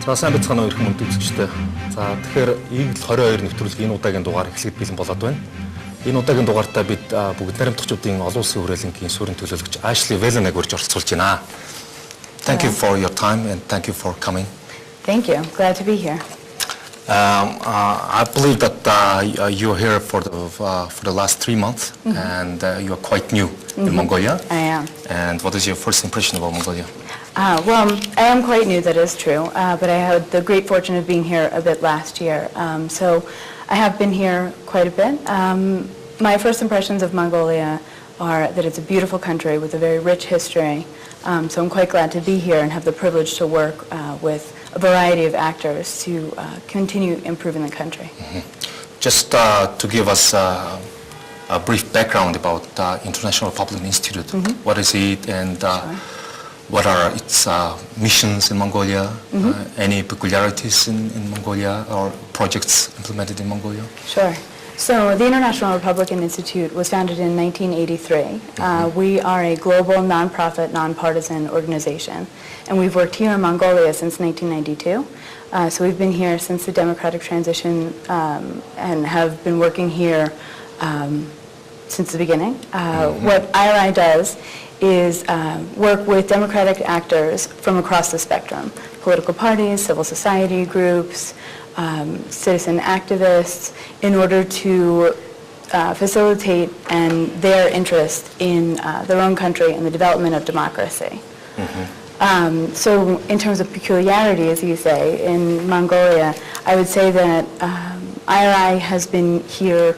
За сайн бацгаана уу ирэх мөнд үзэгчтэй. За тэгэхээр Ийгл 22 нэвтрүүлэг энэ удаагийн дугаар эхлэхэд бэлэн болоод байна. Энэ удаагийн дугаартаа бид бүгд Найрамдахчуудын Олон Улсын Хүрээлэнгийн суурин төлөөлөгч Ашлей Вейлэнэг урьж оролцуулж байна. Thank you for your time and thank you for coming. Thank you. Glad to be here. I believe that you're here for the last 3 months, and you are quite new in Mongolia. I am. And what is your first impression about Mongolia? Well, I am quite new, that is true, but I had the great fortune of being here a bit last year. So I have been here quite a bit. My first impressions of Mongolia are that it's a beautiful country with a very rich history. So I'm quite glad to be here and have the privilege to work with a variety of actors to continue improving the country. Just to give us a brief background about International Republican Institute. What is it, and what are its missions in Mongolia? Any peculiarities in Mongolia or projects implemented in Mongolia? Sure. So the International Republican Institute was founded in 1983. We are a global nonprofit, nonpartisan organization, and we've worked here in Mongolia since 1992. So we've been here since the democratic transition and have been working here since the beginning. What IRI does is work with democratic actors from across the spectrum, political parties, civil society groups, citizen activists, in order to facilitate their interest in their own country and the development of democracy. So in terms of peculiarity, as you say, in Mongolia, I would say that IRI has been here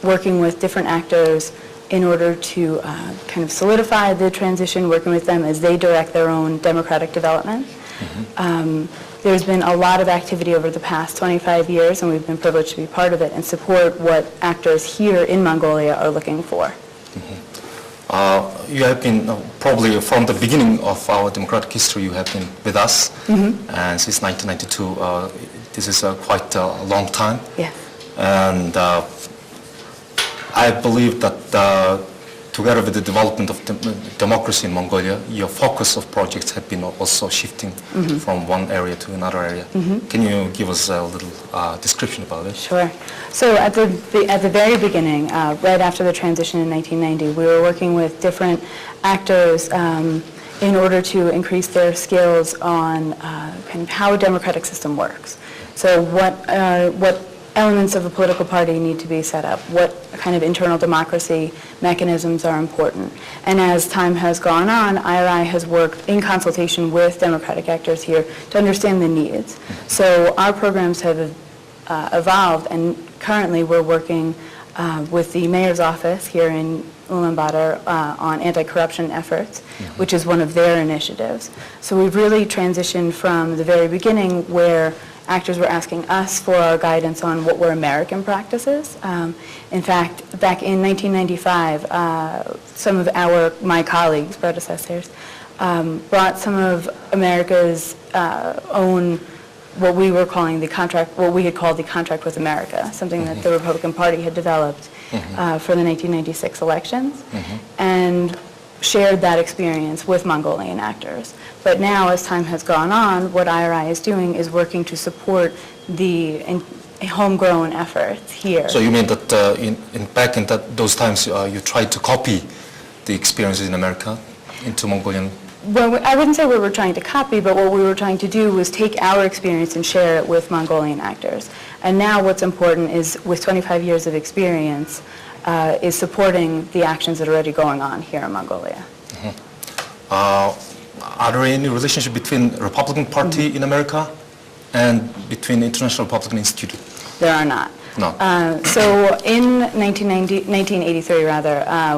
working with different actors in order to kind of solidify the transition, working with them as they direct their own democratic development. There's been a lot of activity over the past 25 years, and we've been privileged to be part of it and support what actors here in Mongolia are looking for. You have been, probably from the beginning of our democratic history, you have been with us, and since 1992, this is quite a long time. Yes. And I believe that together with the development of democracy in Mongolia, your focus of projects have been also shifting from one area to another area. Can you give us a little description about it? Sure. So at the very beginning, right after the transition in 1990, we were working with different actors in order to increase their skills on kind of how a democratic system works. So what elements of a political party need to be set up, what kind of internal democracy mechanisms are important. And as time has gone on, IRI has worked in consultation with democratic actors here to understand the needs. So our programs have evolved, and currently we're working with the mayor's office here in Ulaanbaatar on anti-corruption efforts, which is one of their initiatives. So we've really transitioned from the very beginning where actors were asking us for our guidance on what were American practices. In fact, back in 1995, some of my colleagues, predecessors, brought some of America's own, what we had called the Contract with America, something that the Republican Party had developed for the 1996 elections, and shared that experience with Mongolian actors. But now, as time has gone on, what IRI is doing is working to support the homegrown efforts here. So you mean that back in those times you tried to copy the experiences in America into Mongolian? Well, I wouldn't say we were trying to copy, but what we were trying to do was take our experience and share it with Mongolian actors. And now what's important is, with 25 years of experience, is supporting the actions that are already going on here in Mongolia. Are there any relationship between Republican Party in America and between the International Republican Institute? There are not. No. So in 1983,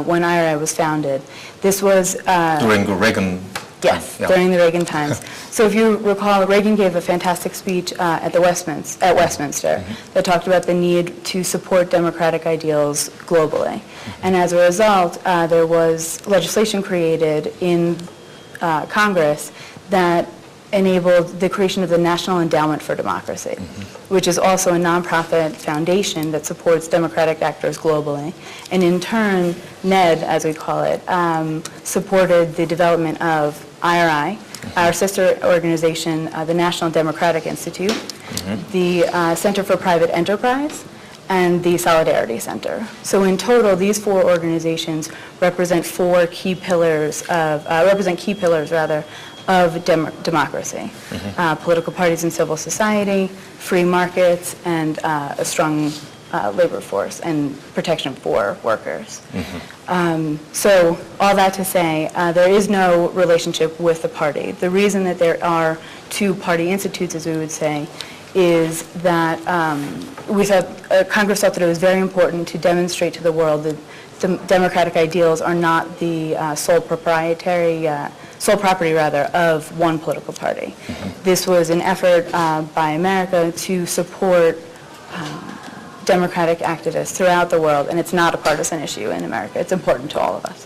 when IRI was founded, this was during the Reagan. Yes, yeah. During the Reagan times. So if you recall, Reagan gave a fantastic speech at Westminster that talked about the need to support democratic ideals globally. And as a result, there was legislation created in Congress that enabled the creation of the National Endowment for Democracy, which is also a nonprofit foundation that supports democratic actors globally. And in turn, NED, as we call it, supported the development of IRI our sister organization, the National Democratic Institute, the Center for Private Enterprise, and the Solidarity Center. So in total, these four organizations represent key pillars of democracy: political parties and civil society, free markets, and a strong labor force and protection for workers. So all that to say, there is no relationship with the party. The reason that there are two party institutes, as we would say, is that Congress thought that it was very important to demonstrate to the world that the democratic ideals are not the sole property of one political party. This was an effort by America to support democratic activists throughout the world, and it's not a partisan issue in America. It's important to all of us.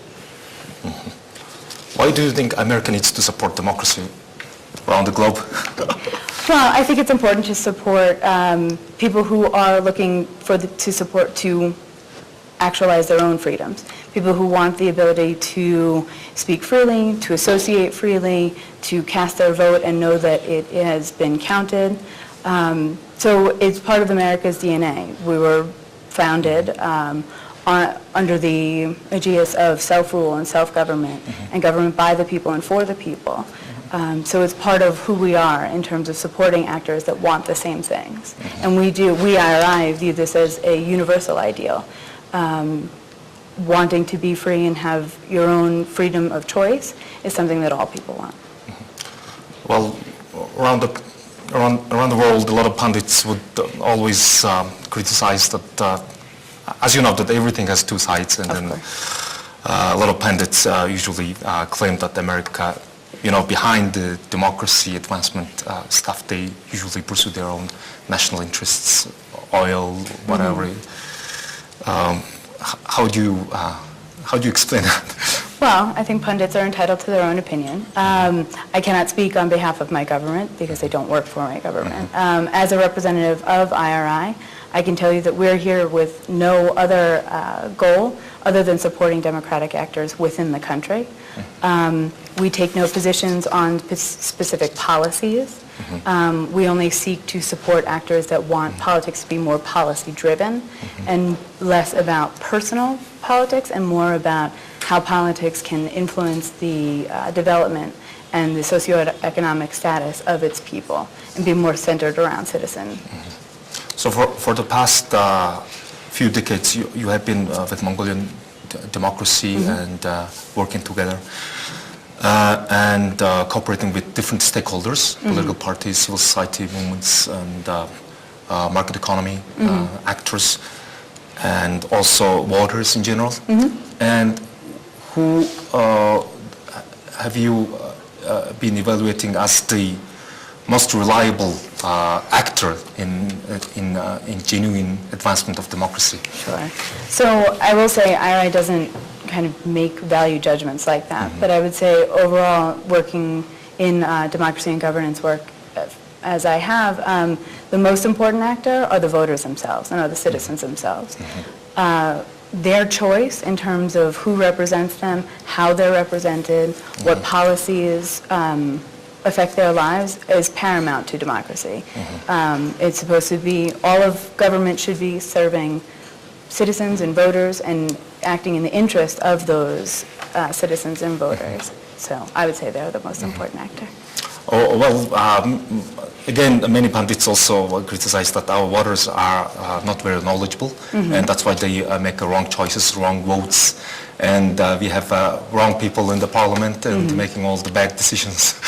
Why do you think America needs to support democracy around the globe? Well, I think it's important to support people who are looking to actualize their own freedoms. People who want the ability to speak freely, to associate freely, to cast their vote and know that it has been counted. So it's part of America's DNA. We were founded under the aegis of self-rule and self-government and government by the people and for the people. So it's part of who we are in terms of supporting actors that want the same things. And we IRI view this as a universal ideal. Wanting to be free and have your own freedom of choice is something that all people want. Well, around the world, a lot of pundits would always criticize that, as you know, that everything has two sides, and then a lot of pundits usually claim that America, behind the democracy advancement stuff, they usually pursue their own national interests, oil, whatever. How do you explain that? Well, I think pundits are entitled to their own opinion. I cannot speak on behalf of my government because they don't work for my government. As a representative of IRI, I can tell you that we're here with no other goal other than supporting democratic actors within the country. We take no positions on specific policies. We only seek to support actors that want politics to be more policy-driven and less about personal politics and more about how politics can influence the development and the socioeconomic status of its people and be more centered around citizens. So for the past few decades, you have been with Mongolian democracy and working together and cooperating with different stakeholders, political parties, civil society movements, and market economy actors, and also voters in general. And who have you been evaluating as the most reliable actor in genuine advancement of democracy? Sure. So I will say IRI doesn't kind of make value judgments like that, but I would say overall working in democracy and governance work as I have, the most important actor are the voters themselves and are the citizens themselves. Their choice in terms of who represents them, how they're represented, what policies affect their lives is paramount to democracy. It's supposed to be, all of government should be serving citizens and voters and acting in the interest of those citizens and voters. So I would say they're the most important actor. Oh, well, again, many pundits also criticize that our voters are not very knowledgeable, and that's why they make wrong choices, wrong votes, and we have wrong people in the parliament and making all the bad decisions.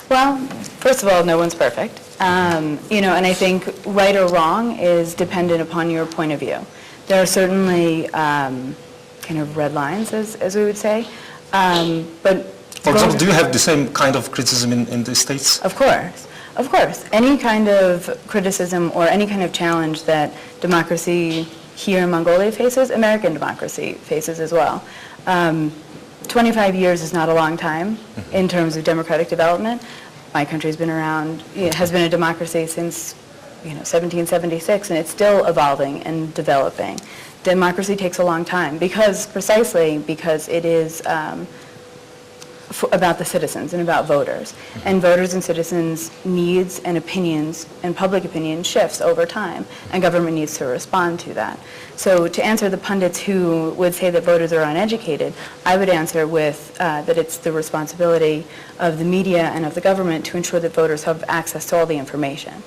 Well, first of all, no one's perfect. And I think right or wrong is dependent upon your point of view. There are certainly kind of red lines, as we would say, but for example, do you have the same kind of criticism in the States? Of course. Of course. Any kind of criticism or any kind of challenge that democracy here in Mongolia faces, American democracy faces as well. 25 years is not a long time in terms of democratic development. My country's been around, has been a democracy since 1776, and it's still evolving and developing. Democracy takes a long time precisely because it is about the citizens and about voters. And voters and citizens' needs and opinions and public opinion shifts over time, and government needs to respond to that. So to answer the pundits who would say that voters are uneducated, I would answer with that it's the responsibility of the media and of the government to ensure that voters have access to all the information.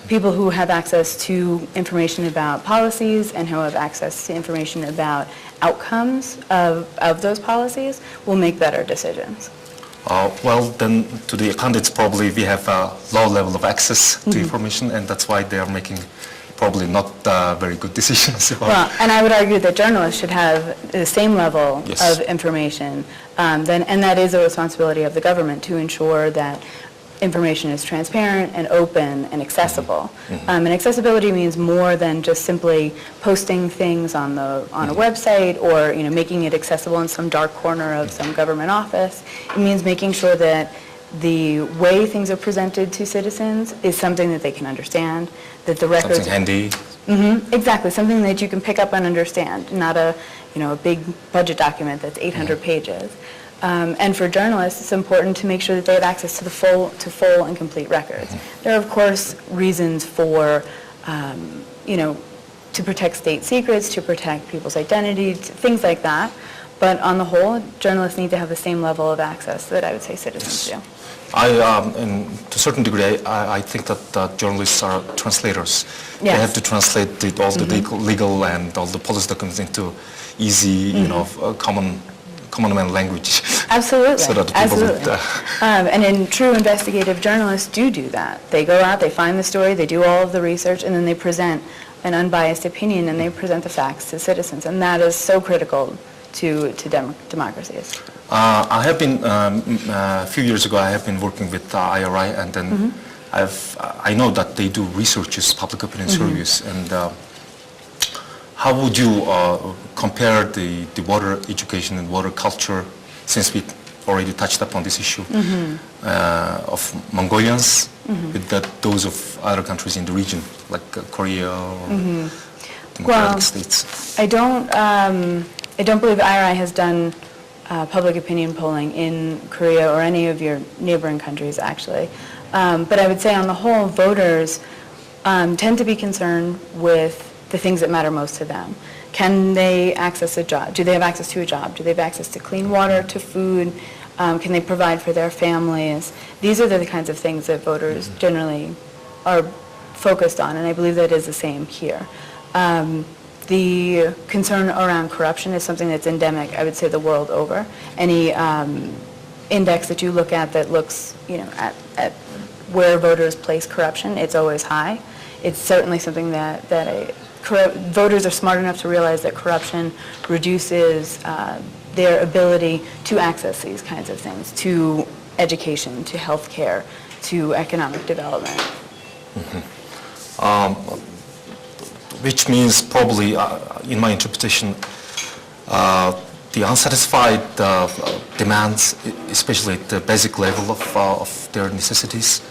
People who have access to information about policies and who have access to information about outcomes of those policies will make better decisions. Well, then to the pundits, probably we have a low level of access to information, and that's why they are making probably not very good decisions. Well, and I would argue that journalists should have the same level of information, and that is a responsibility of the government to ensure that information is transparent and open and accessible. And accessibility means more than just simply posting things on a website or making it accessible in some dark corner of some government office. It means making sure that the way things are presented to citizens is something that they can understand, that the records... Something handy. Exactly, something that you can pick up and understand, not a big budget document that's 800 pages. And for journalists, it's important to make sure that they have access to full and complete records. There are, of course, reasons for, to protect state secrets, to protect people's identity, things like that. But on the whole, journalists need to have the same level of access that I would say citizens do. And to a certain degree, I think that journalists are translators. Yes. They have to translate all the legal and all the policy documents into easy, common man language. Absolutely. So that people Absolutely. And in true investigative journalists do that. They go out, they find the story, they do all of the research, and then they present an unbiased opinion and they present the facts to citizens. And that is so critical to democracies. I have been, a few years ago, I have been working with IRI, and then I know that they do researches, public opinion surveys, and how would you compare the water education and water culture, since we already touched upon this issue, of Mongolians with those of other countries in the region, like Korea or democratic states? I don't believe IRI has done public opinion polling in Korea or any of your neighboring countries, actually. But I would say on the whole, voters tend to be concerned with the things that matter most to them. Can they access a job? Do they have access to a job? Do they have access to clean water, to food? Can they provide for their families? These are the kinds of things that voters generally are focused on, and I believe that is the same here. The concern around corruption is something that's endemic, I would say, the world over. Any index that you look at that looks, at where voters place corruption, it's always high. It's certainly something that voters are smart enough to realize that corruption reduces their ability to access these kinds of things, to education, to health care, to economic development. Which means probably, in my interpretation, the unsatisfied demands, especially at the basic level of their necessities,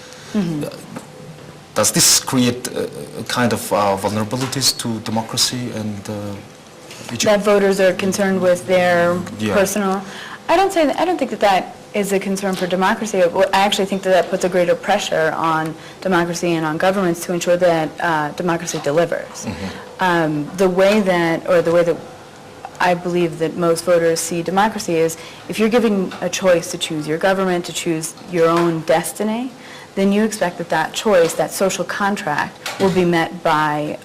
does this create a kind of vulnerabilities to democracy and that voters are concerned with their personal? I don't think that is a concern for democracy. I actually think that puts a greater pressure on democracy and on governments to ensure that democracy delivers. The way that I believe that most voters see democracy is if you're giving a choice to choose your government, to choose your own destiny, then you expect that choice, that social contract, will be met by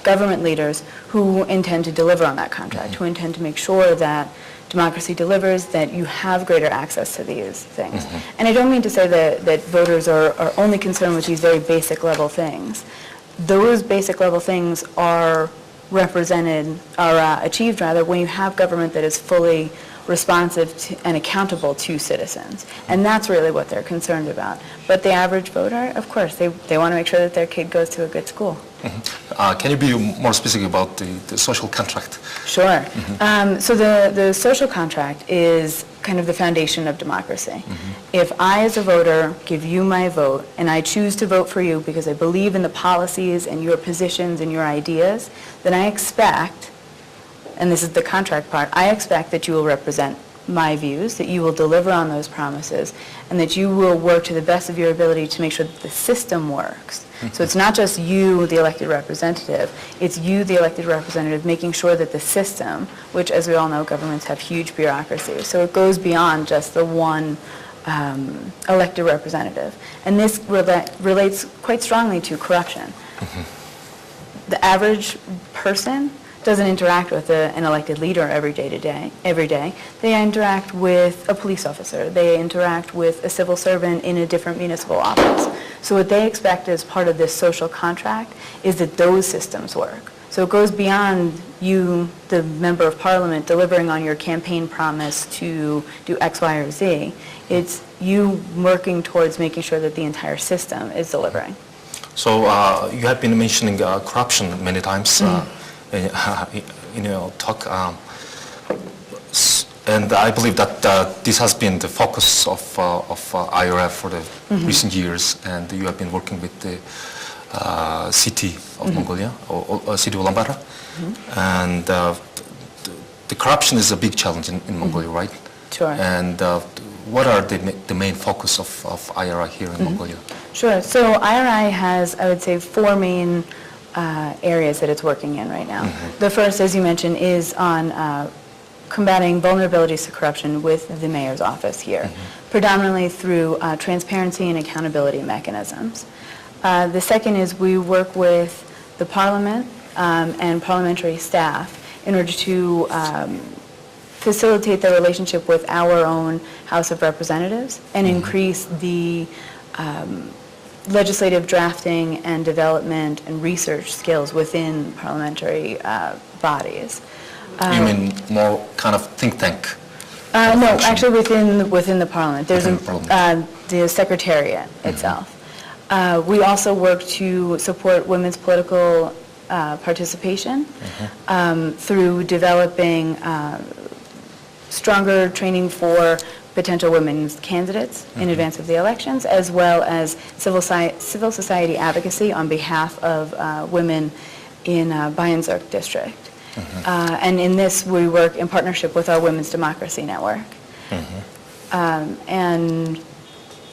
government leaders who intend to deliver on that contract, who intend to make sure that democracy delivers, that you have greater access to these things. And I don't mean to say that voters are only concerned with these very basic level things. Those basic level things are achieved when you have government that is fully responsive to and accountable to citizens. And that's really what they're concerned about. But the average voter, of course, they want to make sure that their kid goes to a good school. Can you be more specific about the social contract? Sure. So the social contract is kind of the foundation of democracy. If I, as a voter, give you my vote, and I choose to vote for you because I believe in the policies and your positions and your ideas, then I expect, and this is the contract part, I expect that you will represent my views, that you will deliver on those promises, and that you will work to the best of your ability to make sure that the system works. So it's not just you, the elected representative, it's you, the elected representative, making sure that the system, which as we all know, governments have huge bureaucracy, so it goes beyond just the one elected representative. And this relates quite strongly to corruption. The average person doesn't interact with an elected leader every day. They interact with a police officer. They interact with a civil servant in a different municipal office. So what they expect as part of this social contract is that those systems work. So it goes beyond you, the member of parliament, delivering on your campaign promise to do X, Y, or Z. It's you working towards making sure that the entire system is delivering. So you have been mentioning corruption many times in your talk, and I believe that this has been the focus of IRF for the recent years, and you have been working with the city of Mongolia, or city of Ulaanbaatar, and the corruption is a big challenge in Mongolia, right? Sure. And what are the main focus of IRI here in Mongolia? Sure. So IRI has, I would say, four main areas that it's working in right now. The first, as you mentioned, is on combating vulnerabilities to corruption with the mayor's office here, predominantly through transparency and accountability mechanisms. The second is we work with the parliament and parliamentary staff in order to facilitate the relationship with our own House of Representatives and increase the legislative drafting and development and research skills within parliamentary bodies. You mean more kind of think tank? No, actually within the parliament. There's Within the secretariat itself. We also work to support women's political participation through developing stronger training for potential women's candidates in advance of the elections, as well as civil society advocacy on behalf of women in Bayanzurk district. And in this, we work in partnership with our Women's Democracy Network. And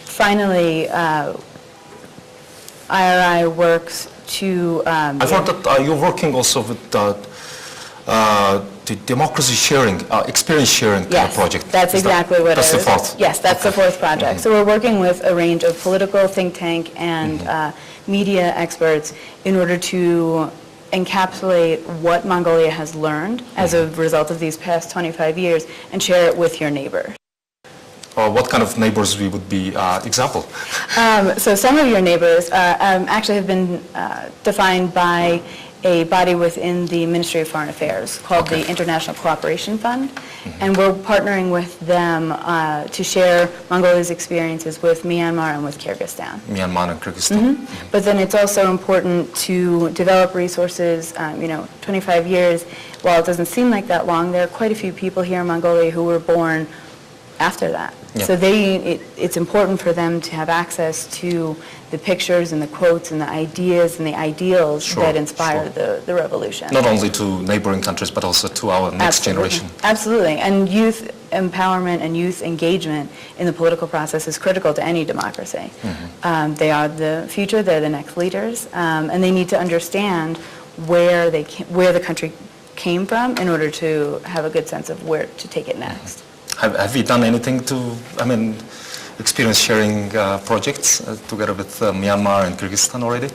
finally, IRI works to... I thought that you're working also with the democracy sharing, experience sharing project. That's exactly what it is. That's the fourth? Yes, that's the fourth project. So we're working with a range of political think tank and media experts in order to encapsulate what Mongolia has learned as a result of these past 25 years and share it with your neighbors. What kind of neighbors we would be example? So some of your neighbors actually have been defined by a body within the Ministry of Foreign Affairs called the International Cooperation Fund, and we're partnering with them to share Mongolia's experiences with Myanmar and with Kyrgyzstan. Myanmar and Kyrgyzstan. But then it's also important to develop resources. 25 years, while it doesn't seem like that long, there are quite a few people here in Mongolia who were born after that. Yeah. So it's important for them to have access to the pictures and the quotes and the ideas and the ideals that inspired the revolution. Not only to neighboring countries, but also to our next generation. Absolutely. And youth empowerment and youth engagement in the political process is critical to any democracy. They are the future, they're the next leaders, and they need to understand where the country came from in order to have a good sense of where to take it next. Have you done anything to, experience sharing projects together with Myanmar and Kyrgyzstan already?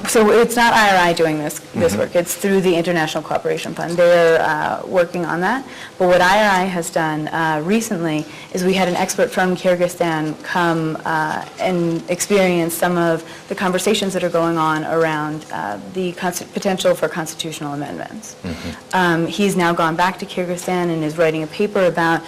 So it's not IRI doing this work. It's through the International Cooperation Fund. They're working on that. But what IRI has done recently is we had an expert from Kyrgyzstan come and experience some of the conversations that are going on around the potential for constitutional amendments. He's now gone back to Kyrgyzstan and is writing a paper about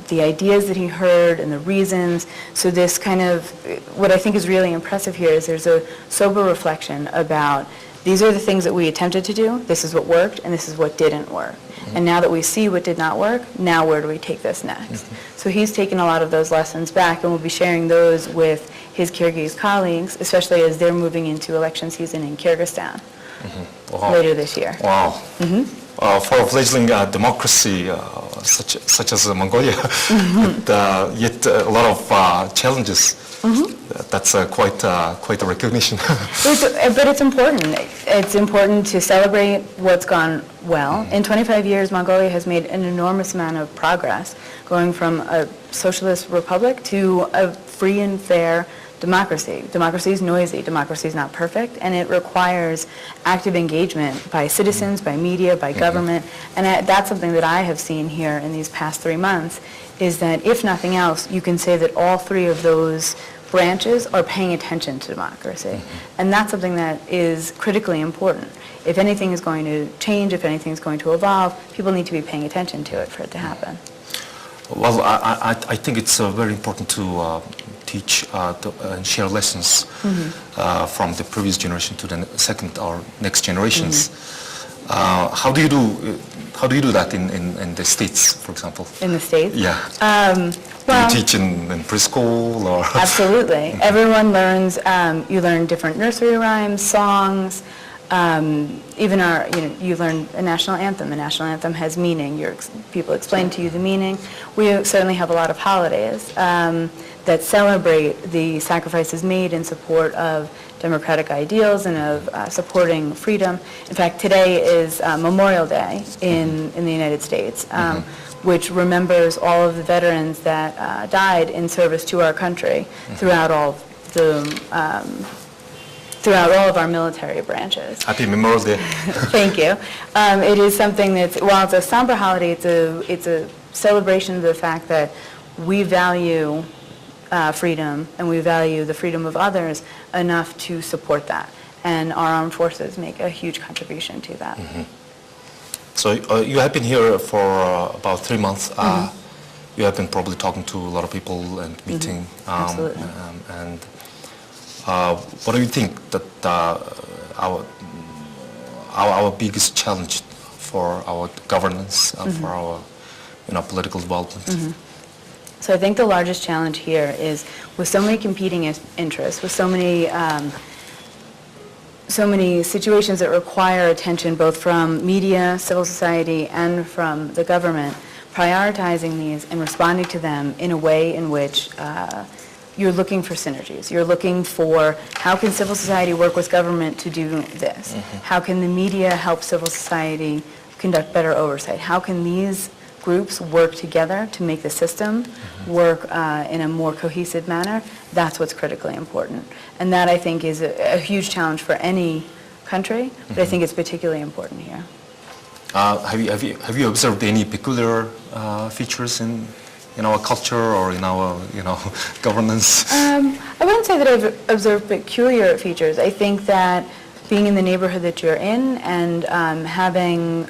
the ideas that he heard and the reasons. So this kind of, what I think is really impressive here is there's a sober reflection about these are the things that we attempted to do, this is what worked, and this is what didn't work. And now that we see what did not work, now where do we take this next? So he's taken a lot of those lessons back and will be sharing those with his Kyrgyz colleagues, especially as they're moving into election season in Kyrgyzstan later this year. Wow. For a fledgling democracy such as Mongolia, but, yet a lot of challenges. That's quite a recognition. But it's important. It's important to celebrate what's gone well. In 25 years, Mongolia has made an enormous amount of progress, going from a socialist republic to a free and fair democracy. Democracy is noisy. Democracy is not perfect, and it requires active engagement by citizens, by media, by government. And that's something that I have seen here in these past 3 months, is that if nothing else, you can say that all three of those branches are paying attention to democracy. And that's something that is critically important. If anything is going to change, if anything is going to evolve, people need to be paying attention to it for it to happen. Well, I think it's very important to teach and share lessons from the previous generation to the second or next generations. How do you do that in the States, for example? In the States? Yeah. Well, do you teach in preschool or? Absolutely. Everyone learns. You learn different nursery rhymes, songs. Even you learn a national anthem. The national anthem has meaning. People explain to you the meaning. We certainly have a lot of holidays that celebrate the sacrifices made in support of democratic ideals and of supporting freedom. In fact, today is Memorial Day in the United States, which remembers all of the veterans that died in service to our country throughout all of our military branches. Happy Memorial Day. Thank you. It is something that's, while it's a somber holiday, it's a celebration of the fact that we value freedom and we value the freedom of others enough to support that. And our armed forces make a huge contribution to that. So you have been here for about 3 months. You have been probably talking to a lot of people and meeting. Absolutely. And what do you think that our biggest challenge for our governance, for our political development? So I think the largest challenge here is with so many competing interests, with so many situations that require attention both from media, civil society, and from the government, prioritizing these and responding to them in a way in which you're looking for synergies. You're looking for how can civil society work with government to do this? How can the media help civil society conduct better oversight? How can these groups work together to make the system work in a more cohesive manner? That's what's critically important. And that, I think, is a huge challenge for any country, but I think it's particularly important here. Have you observed any peculiar features in our culture or in our governance? I wouldn't say that I've observed peculiar features. I think that being in the neighborhood that you're in and having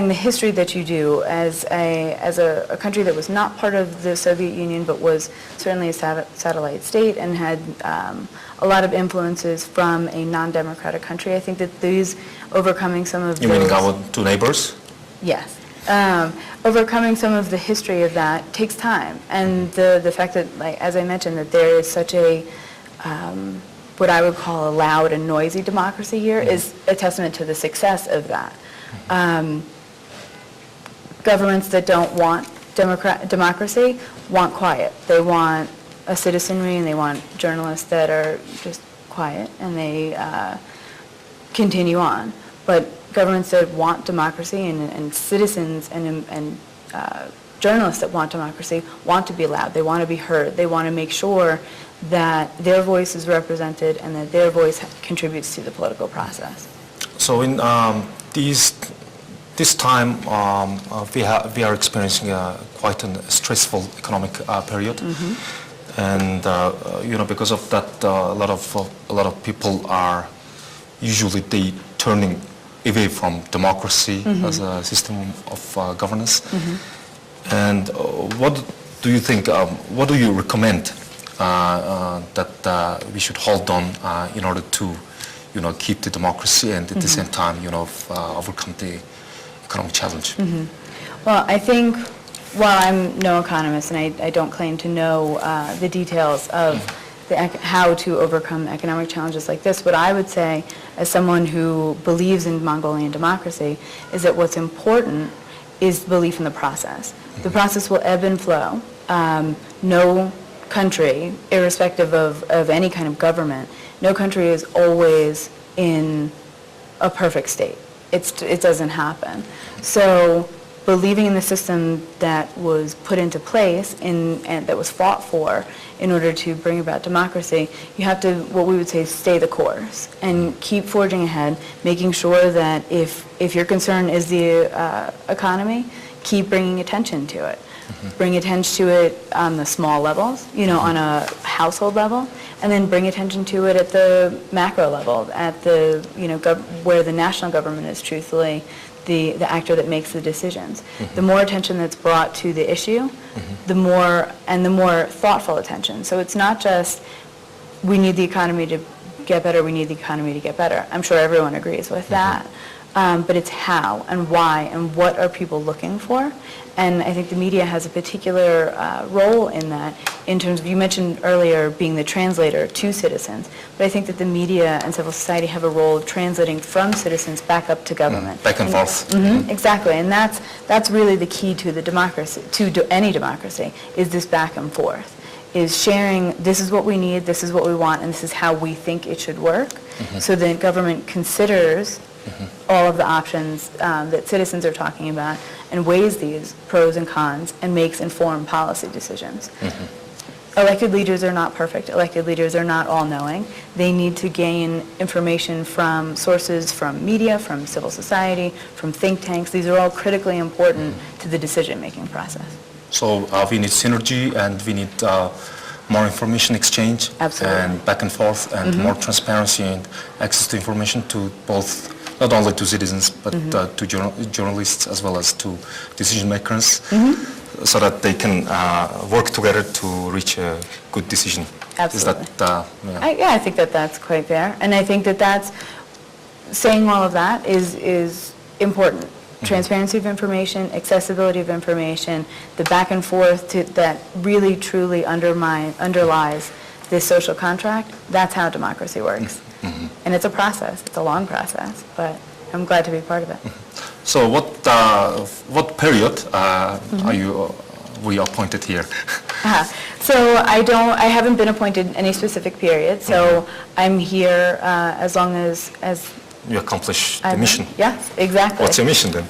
the history that you do as a country that was not part of the Soviet Union but was certainly a satellite state and had a lot of influences from a non-democratic country. I think that these overcoming some of You mean our two neighbors? Yes. Overcoming some of the history of that takes time. And the fact that, like, as I mentioned, that there is such a what I would call a loud and noisy democracy here is a testament to the success of that. Governments that don't want democracy want quiet. They want a citizenry and they want journalists that are just quiet and they continue on. But governments that want democracy and citizens and journalists that want democracy want to be loud. They want to be heard. They want to make sure that their voice is represented and that their voice contributes to the political process. So in this time, we are experiencing quite a stressful economic period, and because of that, a lot of people are usually turning away from democracy as a system of governance. And what do you think? What do you recommend that we should hold on in order to keep the democracy and at the same time, overcome the economic challenge? Well, I think, while I'm no economist and I don't claim to know the details of how to overcome economic challenges like this, what I would say as someone who believes in Mongolian democracy is that what's important is belief in the process. The process will ebb and flow. No country, irrespective of any kind of government, no country is always in a perfect state. It doesn't happen. So believing in the system that was put into place and that was fought for in order to bring about democracy, you have to, what we would say, stay the course and keep forging ahead, making sure that if your concern is the economy, keep bringing attention to it. Bring attention to it on the small levels, on a household level, and then bring attention to it at the macro level, at the, where the national government is truthfully the actor that makes the decisions. The more attention that's brought to the issue, the more thoughtful attention. So it's not just, we need the economy to get better, we need the economy to get better. I'm sure everyone agrees with that. But it's how and why and what are people looking for. And I think the media has a particular role in that in terms of, you mentioned earlier being the translator to citizens, but I think that the media and civil society have a role of translating from citizens back up to government. Back and forth. Exactly, and that's really the key to the democracy, to any democracy, is this back and forth, is sharing, this is what we need, this is what we want, and this is how we think it should work, so that government considers all of the options that citizens are talking about and weighs these pros and cons and makes informed policy decisions. Elected leaders are not perfect. Elected leaders are not all-knowing. They need to gain information from sources, from media, from civil society, from think tanks. These are all critically important to the decision-making process. So we need synergy and we need more information exchange. Absolutely. And back and forth and more transparency and access to information to both, not only to citizens, but to journalists as well as to decision makers, so that they can work together to reach a good decision. Absolutely. Is that, I think that that's quite fair. And I think that that's, saying all of that is important. Transparency of information, accessibility of information, the back and forth that really truly underlies this social contract, that's how democracy works. And it's a process, it's a long process, but I'm glad to be part of it. So what period are you reappointed here? So I haven't been appointed any specific period, so I'm here as long as you accomplish the mission. Yes, exactly. What's your mission then?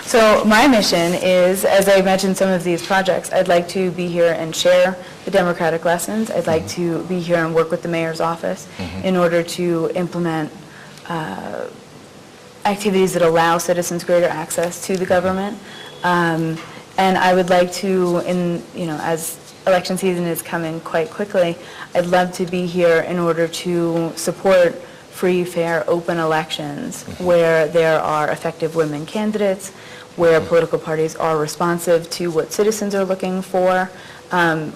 So my mission is, as I mentioned some of these projects, I'd like to be here and share the democratic lessons. I'd like to be here and work with the mayor's office in order to implement activities that allow citizens greater access to the government. And I would like to, as election season is coming quite quickly, I'd love to be here in order to support free, fair, open elections where there are effective women candidates, where political parties are responsive to what citizens are looking for,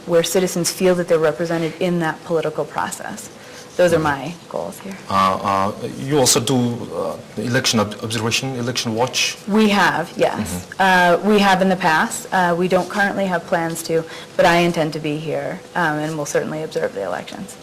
where citizens feel that they're represented in that political process. Those are my goals here. You also do election observation, election watch? We have, yes. We have in the past. We don't currently have plans to, but I intend to be here and will certainly observe the elections.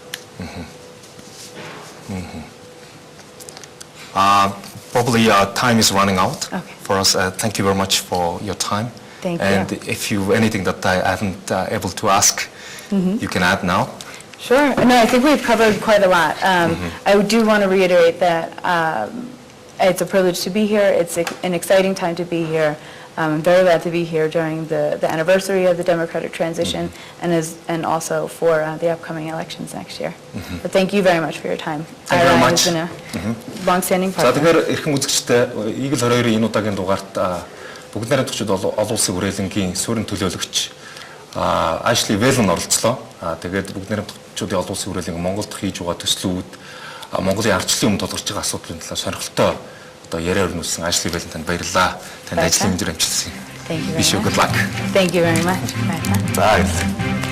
Probably time is running out for us. Thank you very much for your time. Thank you. And if you anything that I haven't able to ask, you can add now. Sure. No, I think we've covered quite a lot. I do want to reiterate that it's a privilege to be here. It's an exciting time to be here. I'm very glad to be here during the anniversary of the democratic transition and also for the upcoming elections next year. But thank you very much for your time. Thank you very much. It's been a long-standing За partner. тэгэхээр эрхэм үзэгчтэй Ийгл 22-ийн энэ удаагийн дугаарт бүгд найрамдахчууд Олон Улсын Хүрээлэнгийн суурин төлөөлөгч Ашлей Вейлэн оролцлоо. Тэгээд бүгд найрамдахчуудын Олон Улсын Хүрээлэнгийн Монголд хийж байгаа төслүүд Монголын ардчлалын өмнө тулгарч байгаа асуудлын талаар сонирхолтой яриа өрнүүлсэн Ашлей Вейлэн танд баярлалаа. Танд ажлын өндөр амжилт хүсье. Thank you very Wish you much. good luck. Thank you very much. Bye.